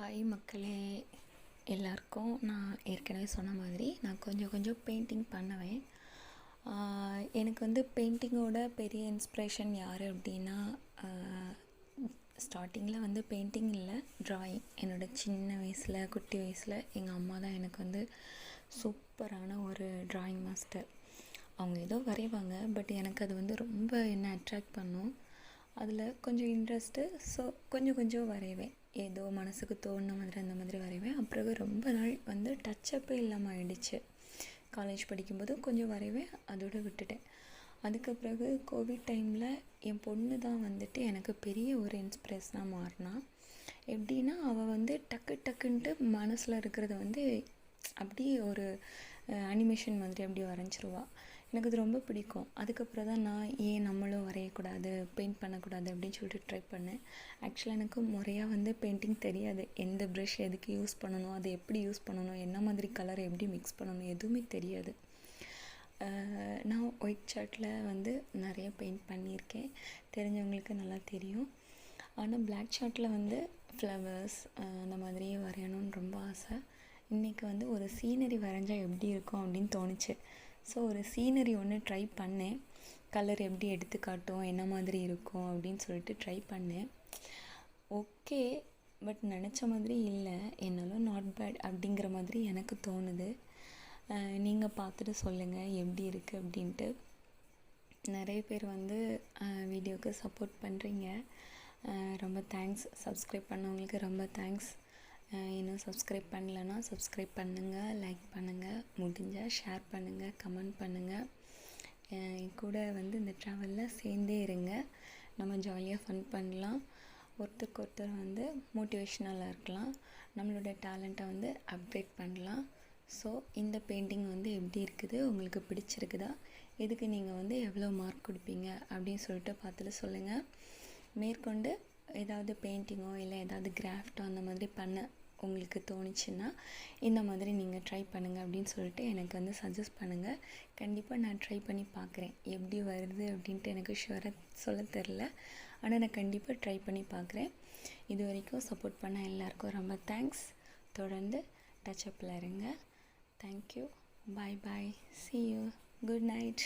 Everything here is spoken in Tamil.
ஹாய் மக்களே, எல்லாருக்கும் நான் ஏற்கனவே சொன்ன மாதிரி நான் கொஞ்சம் பெயிண்டிங் பண்ணுவேன். எனக்கு வந்து பெயிண்டிங்கோட பெரிய இன்ஸ்பிரேஷன் யார் அப்படின்னா, ஸ்டார்டிங்கில் வந்து பெயிண்டிங் இல்லை, ட்ராயிங். என்னோடய சின்ன வயசில், குட்டி வயசில் எங்கள் அம்மா தான் எனக்கு வந்து சூப்பரான ஒரு ட்ராயிங் மாஸ்டர். அவங்க ஏதோ வரைவாங்க, பட் எனக்கு அது வந்து ரொம்ப என்ன அட்ராக்ட் பண்ணும். அதில் கொஞ்சம் இன்ட்ரெஸ்ட்டு. ஸோ கொஞ்சம் வரைவேன், ஏதோ மனசுக்கு தோணுன மாதிரி அந்த மாதிரி வரைவேன். அப்புறம் ரொம்ப நாள் வந்து டச்சப்பே இல்லாமல் ஆயிடுச்சு. காலேஜ் படிக்கும்போது கொஞ்சம் வரைவேன், அதோடு விட்டுட்டேன். அதுக்கு பிறகு கோவிட் டைமில் என் பொண்ணு தான் வந்துட்டு எனக்கு பெரிய ஒரு இன்ஸ்பிரேஷனாக மாறினா. எப்படின்னா, அவள் வந்து டக்குன்ட்டு மனசில் இருக்கிறத வந்து அப்படியே ஒரு அனிமேஷன் மாதிரி அப்படியே வரைஞ்சிருவா. எனக்கு அது ரொம்ப பிடிக்கும். அதுக்கப்புறம் தான் நான் ஏன் நம்மளும் வரையக்கூடாது, பெயிண்ட் பண்ணக்கூடாது அப்படின்னு சொல்லிட்டு ட்ரை பண்ணேன். ஆக்சுவலாக எனக்கு முறையாக வந்து பெயிண்டிங் தெரியாது. எந்த ப்ரஷ் எதுக்கு யூஸ் பண்ணணும், அதை எப்படி யூஸ் பண்ணணும், என்ன மாதிரி கலரை எப்படி மிக்ஸ் பண்ணணும், எதுவுமே தெரியாது. நான் ஒயிட் சார்ட்டில் வந்து நிறைய பெயிண்ட் பண்ணியிருக்கேன், தெரிஞ்சவங்களுக்கு நல்லா தெரியும். ஆனால் பிளாக் சார்ட்டில் வந்து ஃப்ளவர்ஸ் அந்த மாதிரியே வரையணும்னு ரொம்ப ஆசை. இன்றைக்கி வந்து ஒரு சீனரி வரைஞ்சால் எப்படி இருக்கும் அப்படின்னு தோணுச்சு. ஸோ ஒரு சீனரி ஒன்று ட்ரை பண்ணேன். கலர் எப்படி எடுத்து காட்டும், என்ன மாதிரி இருக்கும் அப்படின்னு சொல்லிட்டு ட்ரை பண்ணேன். ஓகே, பட் நினச்ச மாதிரி இல்லை, என்னாலும் நாட் பேட் அப்படிங்கிற மாதிரி எனக்கு தோணுது. நீங்கள் பார்த்துட்டு சொல்லுங்கள் எப்படி இருக்குது அப்படின்ட்டு. நிறைய பேர் வந்து வீடியோவுக்கு சப்போர்ட் பண்ணுறீங்க, ரொம்ப தேங்க்ஸ். சப்ஸ்கிரைப் பண்ணவங்களுக்கு ரொம்ப தேங்க்ஸ். இன்னும் சப்ஸ்கிரைப் பண்ணலைன்னா சப்ஸ்கிரைப் பண்ணுங்கள், லைக் பண்ணுங்கள், முடிஞ்சால் ஷேர் பண்ணுங்கள், கமெண்ட் பண்ணுங்கள். என் கூட வந்து இந்த ட்ராவலில் சேர்ந்தே இருங்க. நம்ம ஜாலியாக ஃபன் பண்ணலாம், ஒருத்தருக்கு ஒருத்தர் வந்து மோட்டிவேஷ்னலாக இருக்கலாம், நம்மளோட டேலண்ட்டை வந்து அப்கிரேட் பண்ணலாம். ஸோ இந்த பெயிண்டிங் வந்து எப்படி இருக்குது, உங்களுக்கு பிடிச்சிருக்குதா, இதுக்கு நீங்கள் வந்து எவ்வளோ மார்க் கொடுப்பீங்க அப்படின்னு சொல்லிட்டு பார்த்துட்டு சொல்லுங்கள். மேற்கொண்டு ஏதாவது பெயிண்டிங்கோ இல்லை ஏதாவது கிராஃப்டோ அந்த மாதிரி பண்ண உங்களுக்கு தோணுச்சுன்னா இந்த மாதிரி நீங்கள் ட்ரை பண்ணுங்கள் அப்படின்னு சொல்லிட்டு எனக்கு வந்து சஜஸ்ட் பண்ணுங்கள். கண்டிப்பாக நான் ட்ரை பண்ணி பார்க்குறேன், எப்படி வருது அப்படின்ட்டு எனக்கு ஷுவராக சொல்ல தெரில. ஆனால் நான் கண்டிப்பாக ட்ரை பண்ணி பார்க்குறேன். இது வரைக்கும் சப்போர்ட் பண்ண எல்லாருக்கும் ரொம்ப தேங்க்ஸ். தொடர்ந்து டச்சப்பில் இருங்க. Thank you. Bye. See you. Good night.